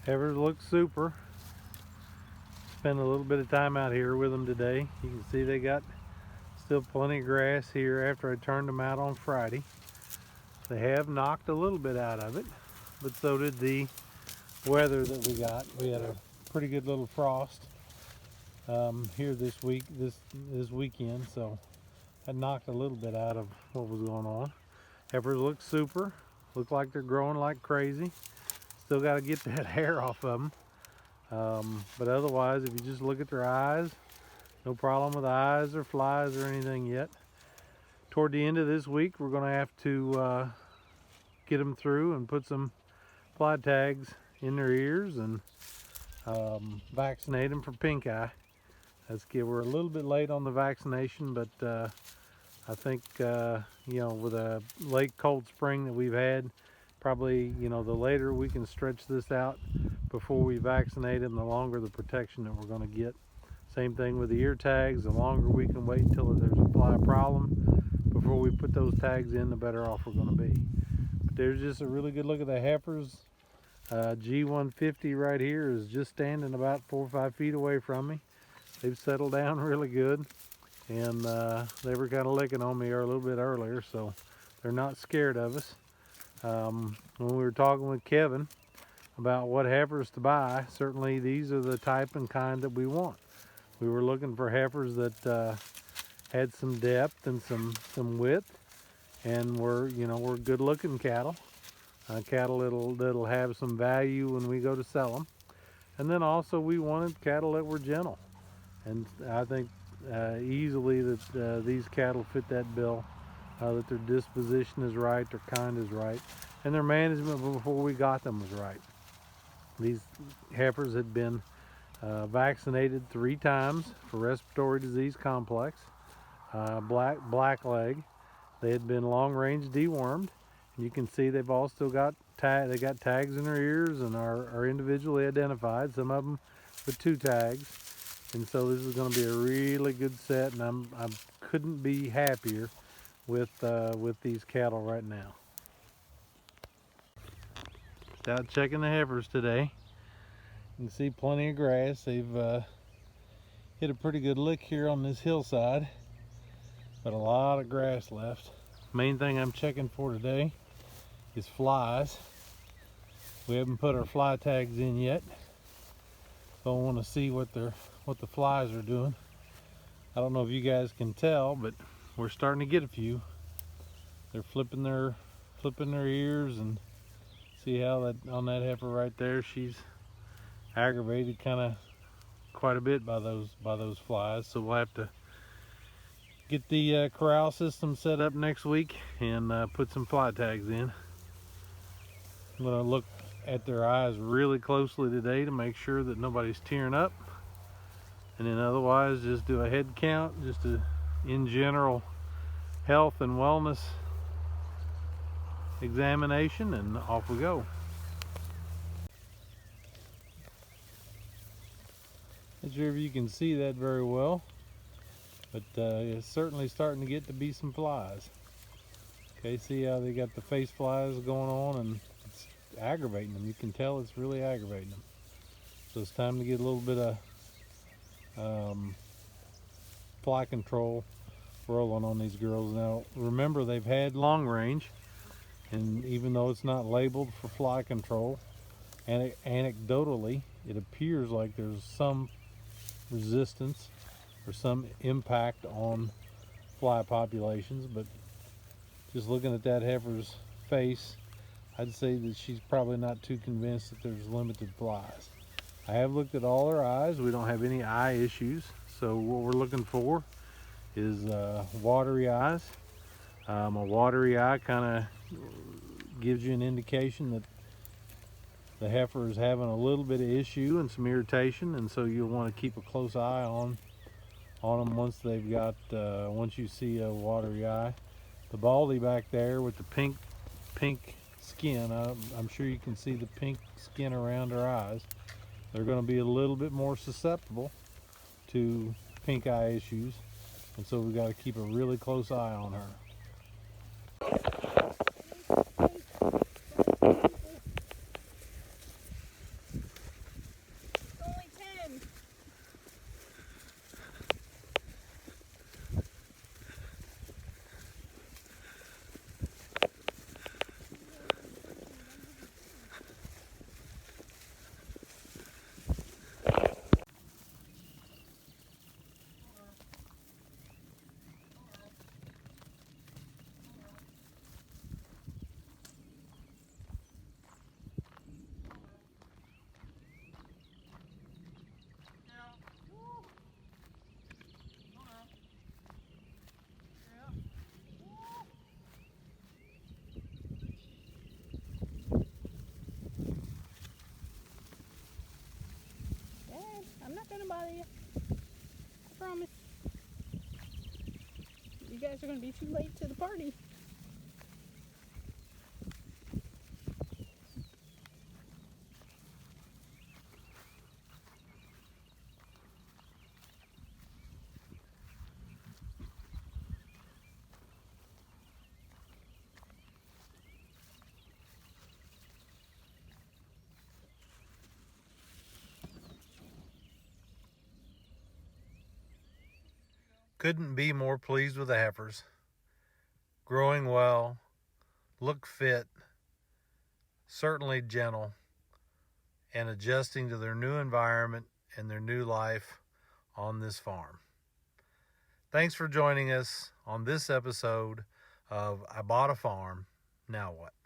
Heifers look super. Spent a little bit of time out here with them today. You can see they got still plenty of grass here after I turned them out on Friday. They have knocked a little bit out of it, but so did the weather that we got. We had a pretty good little frost here this weekend, so that knocked a little bit out of what was going on. Heifers look super. Look like they're growing like crazy. Still got to get that hair off of them. But otherwise, if you just look at their eyes, no problem with eyes or flies or anything yet. Toward the end of this week, we're going to have to get them through and put some fly tags in their ears and vaccinate them for pink eye. We're a little bit late on the vaccination, but I think with a late cold spring that we've had, probably the later we can stretch this out before we vaccinate them, the longer the protection that we're going to get. Same thing with the ear tags. The longer we can wait until there's a fly problem before we put those tags in, the better off we're going to be. But there's just a really good look at the heifers. G150 right here is just standing about 4 or 5 feet away from me. They've settled down really good, and they were kind of licking on me a little bit earlier, so they're not scared of us. When we were talking with Kevin about what heifers to buy, certainly these are the type and kind that we want. We were looking for heifers that had some depth and some width, and were good looking cattle, cattle that'll have some value when we go to sell them. And then also we wanted cattle that were gentle, and I think easily that these cattle fit that bill. That their disposition is right, their kind is right, and their management before we got them was right. These heifers had been vaccinated 3 times for respiratory disease complex, black leg. They had been long range dewormed, and you can see they've all still got they got tags in their ears and are individually identified, some of them with 2 tags. And so this is going to be a really good set, and I couldn't be happier with these cattle right now. Just out checking the heifers today. You can see plenty of grass. They've hit a pretty good lick here on this hillside, but a lot of grass left. Main thing I'm checking for today is flies. We haven't put our fly tags in yet, so I want to see what the flies are doing. I don't know if you guys can tell, but we're starting to get a few. They're flipping their ears, and see how that on that heifer right there, she's aggravated kind of quite a bit by those flies. So we'll have to get the corral system set up next week and put some fly tags in. I'm going to look at their eyes really closely today to make sure that nobody's tearing up, and then otherwise just do a head count, just in general health and wellness examination, and off we go. Not sure if you can see that very well, but it's certainly starting to get to be some flies. Okay, see how they got the face flies going on, and it's aggravating them. You can tell it's really aggravating them. So it's time to get a little bit of fly control rolling on these girls. Now remember, they've had long range, and even though it's not labeled for fly control, and anecdotally it appears like there's some resistance or some impact on fly populations, but just looking at that heifer's face, I'd say that she's probably not too convinced that there's limited flies. I have looked at all her eyes. We don't have any eye issues, so what we're looking for is watery eyes. A watery eye kind of gives you an indication that the heifer is having a little bit of issue and some irritation, and so you'll want to keep a close eye on them once they've got once you see a watery eye. The baldy back there with the pink skin, I'm sure you can see the pink skin around her eyes. They're going to be a little bit more susceptible to pink eye issues, and so we've got to keep a really close eye on her. not gonna bother you. I promise. You guys are gonna be too late to the party. Couldn't be more pleased with the heifers. Growing well, look fit, certainly gentle, and adjusting to their new environment and their new life on this farm. Thanks for joining us on this episode of I Bought a Farm, Now What?